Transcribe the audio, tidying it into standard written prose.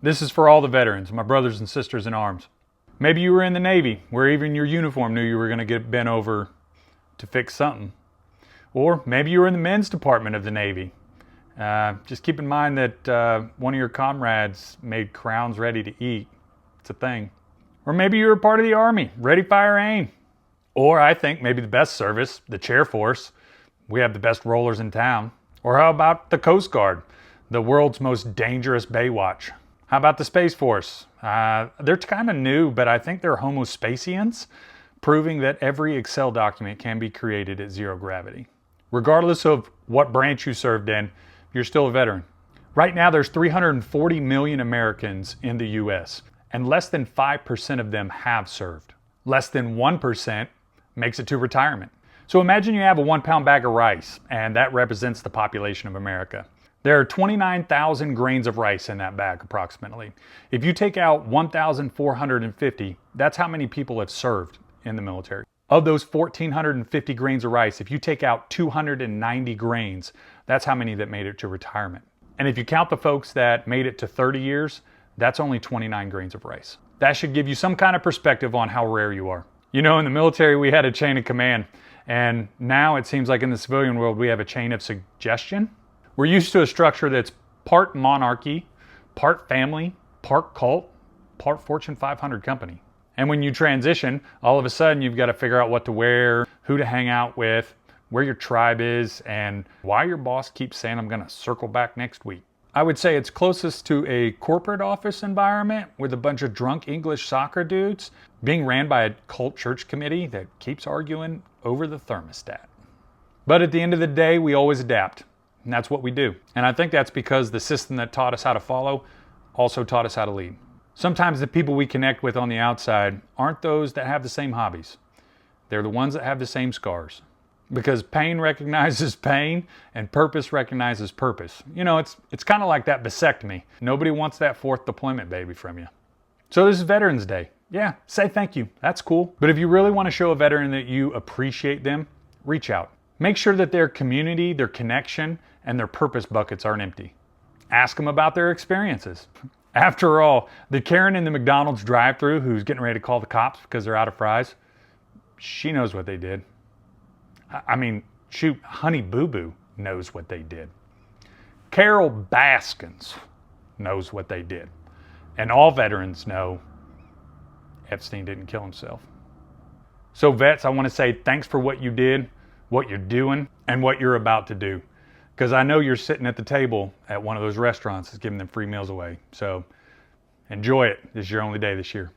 This is for all the veterans, my brothers and sisters in arms. Maybe you were in the Navy, where even your uniform knew you were going to get bent over to fix something. Or maybe you were in the men's department of the Navy. Just keep in mind that one of your comrades made crowns ready to eat. It's a thing. Or maybe you were part of the Army, ready, fire, aim. Or I think maybe the best service, the Chair Force. We have the best rollers in town. Or how about the Coast Guard, the world's most dangerous Baywatch? How about the Space Force? They're kind of new, but I think they're Homo Spacians, proving that every Excel document can be created at zero gravity. Regardless of what branch you served in, you're still a veteran. Right now, there's 340 million Americans in the US, and less than 5% of them have served. Less than 1% makes it to retirement. So imagine you have a 1-pound bag of rice, and that represents the population of America. There are 29,000 grains of rice in that bag, approximately. If you take out 1,450, that's how many people have served in the military. Of those 1,450 grains of rice, if you take out 290 grains, that's how many that made it to retirement. And if you count the folks that made it to 30 years, that's only 29 grains of rice. That should give you some kind of perspective on how rare you are. You know, in the military, we had a chain of command, and now it seems like in the civilian world, we have a chain of suggestion. We're used to a structure that's part monarchy, part family, part cult, part Fortune 500 company. And when you transition, all of a sudden you've got to figure out what to wear, who to hang out with, where your tribe is, and why your boss keeps saying, I'm going to circle back next week. I would say it's closest to a corporate office environment with a bunch of drunk English soccer dudes being ran by a cult church committee that keeps arguing over the thermostat. But at the end of the day, we always adapt. And that's what we do. And I think that's because the system that taught us how to follow also taught us how to lead. Sometimes the people we connect with on the outside aren't those that have the same hobbies. They're the ones that have the same scars. Because pain recognizes pain and purpose recognizes purpose. You know, it's kind of like that vasectomy. Nobody wants that fourth deployment baby from you. So this is Veterans Day. Yeah, say thank you. That's cool. But if you really want to show a veteran that you appreciate them, reach out. Make sure that their community, their connection, and their purpose buckets aren't empty. Ask them about their experiences. After all, the Karen in the McDonald's drive-thru who's getting ready to call the cops because they're out of fries, she knows what they did. I mean, shoot, Honey Boo Boo knows what they did. Carol Baskins knows what they did. And all veterans know Epstein didn't kill himself. So vets, I want to say thanks for what you did, what you're doing, and what you're about to do. Because I know you're sitting at the table at one of those restaurants that's giving them free meals away. So enjoy it. This is your only day this year.